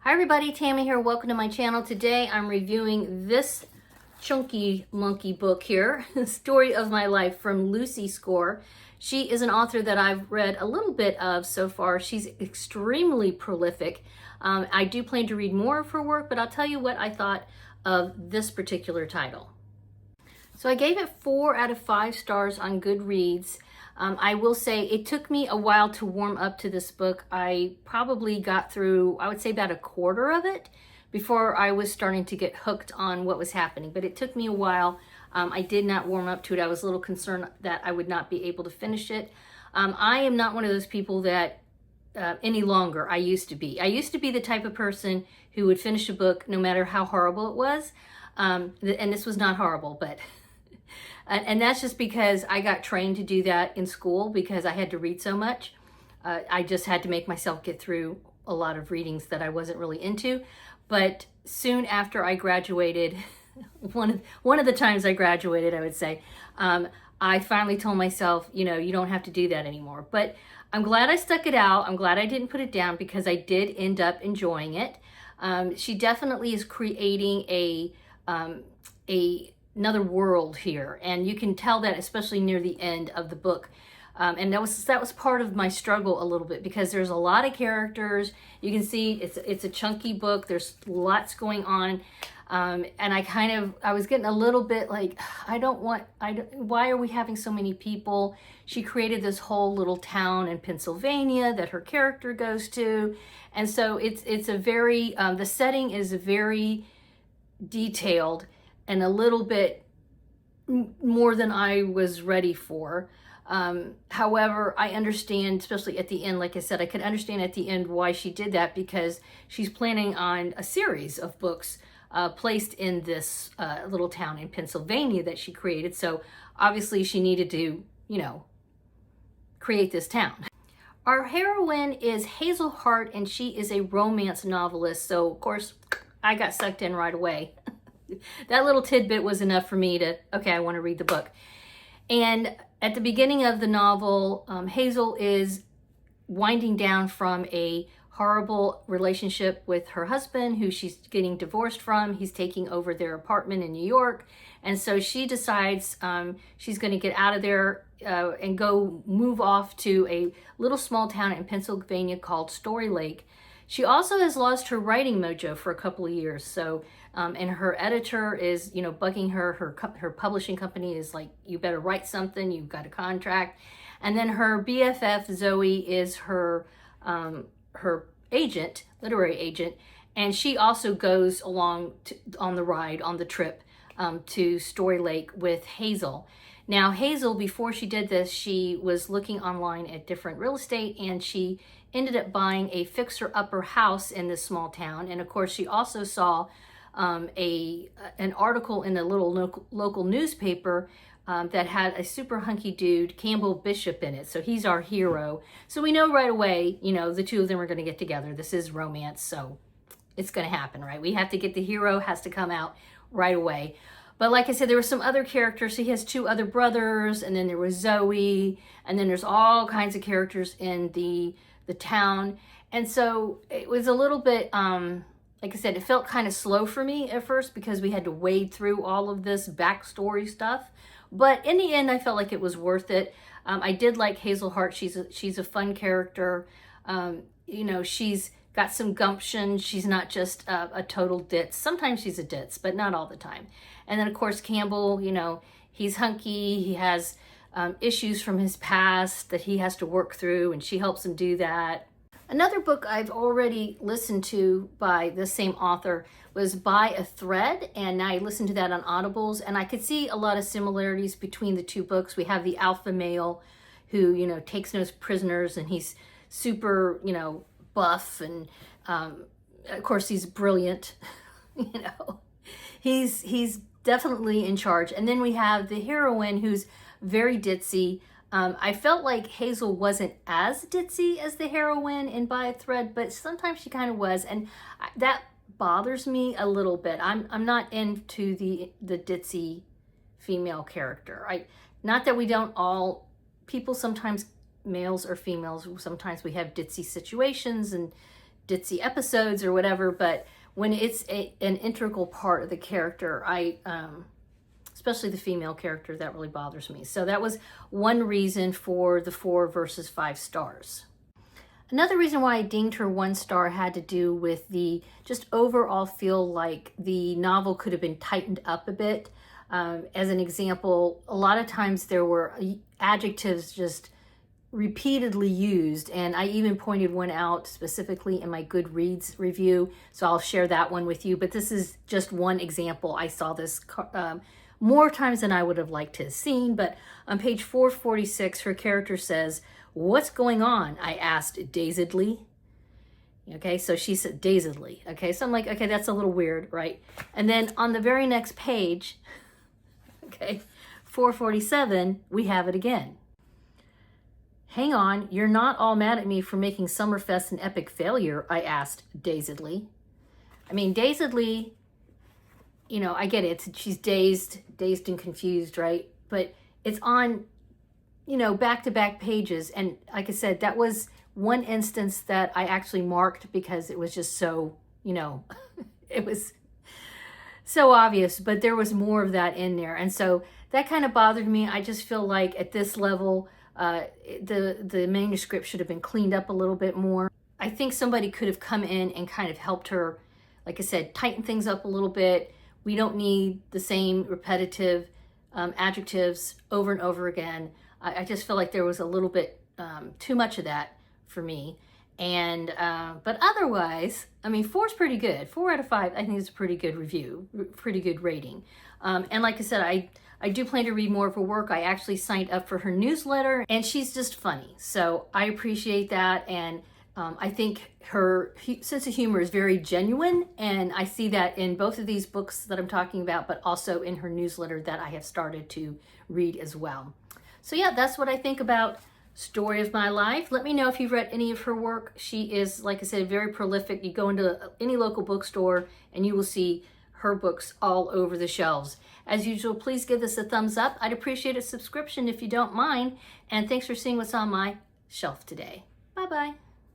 Hi everybody, Tammy here. Welcome to my channel. Today I'm reviewing this chunky monkey book here, Story of My Life from Lucy Score. She is an author that I've read a little bit of so far. She's extremely prolific. I do plan to read more of her work, but I'll tell you what I thought of this particular title. So I gave it 4 out of 5 stars on Goodreads. I will say it took me a while to warm up to this book. I probably got through, I would say about a quarter of it before I was starting to get hooked on what was happening. But it took me a while. I did not warm up to it. I was a little concerned that I would not be able to finish it. I am not one of those people that any longer. I used to be. I used to be the type of person who would finish a book no matter how horrible it was. And this was not horrible, but... And that's just because I got trained to do that in school because I had to read so much. I just had to make myself get through a lot of readings that I wasn't really into. But soon after I graduated, one of the times I graduated, I would say, I finally told myself, you know, you don't have to do that anymore. But I'm glad I stuck it out. I'm glad I didn't put it down because I did end up enjoying it. She definitely is creating another world here, and you can tell that especially near the end of the book. And that was part of my struggle a little bit because there's a lot of characters. You can see it's a chunky book. There's lots going on, and I was getting a little bit like, why are we having so many people? She created this whole little town in Pennsylvania that her character goes to, and so it's a very the setting is very detailed and a little bit more than I was ready for. However, I understand, especially at the end, like I said, I could understand at the end why she did that because she's planning on a series of books placed in this little town in Pennsylvania that she created. So obviously she needed to, you know, create this town. Our heroine is Hazel Hart, and she is a romance novelist. So of course I got sucked in right away. That little tidbit was enough for me to, okay, I want to read the book. And at the beginning of the novel, Hazel is winding down from a horrible relationship with her husband, who she's getting divorced from. He's taking over their apartment in New York. And so she decides she's going to get out of there and go move off to a little small town in Pennsylvania called Story Lake. She also has lost her writing mojo for a couple of years. So, and her editor is, you know, bugging her. Her publishing company is like, you better write something. You've got a contract. And then her BFF Zoe is her agent, literary agent, and she also goes along on the trip to Story Lake with Hazel. Now, Hazel, before she did this, she was looking online at different real estate, and she ended up buying a fixer-upper house in this small town. And of course, she also saw an article in a little local newspaper that had a super hunky dude, Campbell Bishop, in it. So he's our hero. So we know right away, you know, the two of them are going to get together. This is romance, so it's going to happen, right? We have to get the hero, has to come out right away. But like I said, there were some other characters. He has 2 other brothers, and then there was Zoe, and then there's all kinds of characters in the town. And so it was a little bit, like I said, it felt kind of slow for me at first because we had to wade through all of this backstory stuff. But in the end, I felt like it was worth it. I did like Hazel Hart. She's a fun character. You know, she's got some gumption. She's not just a total ditz. Sometimes she's a ditz, but not all the time. And then, of course, Campbell, you know, he's hunky. He has issues from his past that he has to work through, and she helps him do that. Another book I've already listened to by the same author was By a Thread, and I listened to that on Audibles, and I could see a lot of similarities between the 2 books. We have the alpha male who, you know, takes no prisoners, and he's super, you know, buff, and of course he's brilliant. You know, he's definitely in charge. And then we have the heroine who's very ditzy. I felt like Hazel wasn't as ditzy as the heroine in By a Thread, but sometimes she kind of was, and that bothers me a little bit. I'm not into the ditzy female character. Not that we don't all, people sometimes, males or females, sometimes we have ditzy situations and ditzy episodes or whatever, but when it's an integral part of the character, especially the female character, that really bothers me. So that was one reason for the 4 versus 5 stars. Another reason why I dinged her 1 star had to do with the just overall feel like the novel could have been tightened up a bit. As an example, a lot of times there were adjectives just repeatedly used, and I even pointed one out specifically in my Goodreads review, so I'll share that one with you, but this is just one example. I saw this more times than I would have liked to have seen, but on page 446, her character says, "What's going on?" I asked dazedly. Okay, so she said dazedly. Okay, so I'm like, okay, that's a little weird, right? And then on the very next page, okay, 447, we have it again. "Hang on, you're not all mad at me for making Summerfest an epic failure?" I asked dazedly. I mean, dazedly, you know, I get it. She's dazed and confused, right? But it's on, you know, back-to-back pages. And like I said, that was one instance that I actually marked because it was just so, you know, it was so obvious, but there was more of that in there. And so that kind of bothered me. I just feel like at this level, the manuscript should have been cleaned up a little bit more. I think somebody could have come in and kind of helped her, like I said, tighten things up a little bit. We don't need the same repetitive adjectives over and over again. I just feel like there was a little bit too much of that for me. And but otherwise, I mean, 4 is pretty good. 4 out of 5, I think is a pretty good review, pretty good rating. And like I said, I do plan to read more of her work. I actually signed up for her newsletter, and she's just funny. So I appreciate that. And I think her sense of humor is very genuine. And I see that in both of these books that I'm talking about, but also in her newsletter that I have started to read as well. So yeah, that's what I think about Story of My Life. Let me know if you've read any of her work. She is, like I said, very prolific. You go into any local bookstore and you will see her books all over the shelves. As usual, please give this a thumbs up. I'd appreciate a subscription if you don't mind. And thanks for seeing what's on my shelf today. Bye-bye.